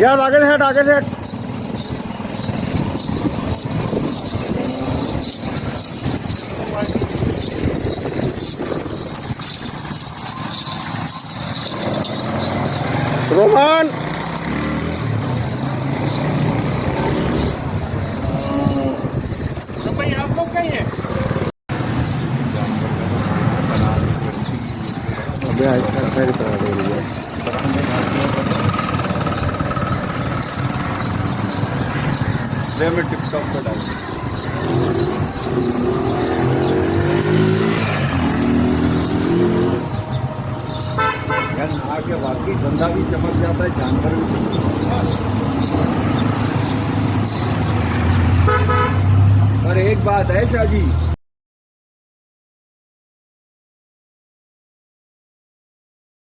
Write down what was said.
यार आगे से हट, आगे से हट। रोमान तो भाई आप लोग कहीं हैं? अबे ऐसा साइड करा दे रही है। में टिप टॉप पे डाल यार, नहा के वाकई धंधा भी चमक जाता है, जानवर भी चमक जाता है। पर एक बात है शाह जी,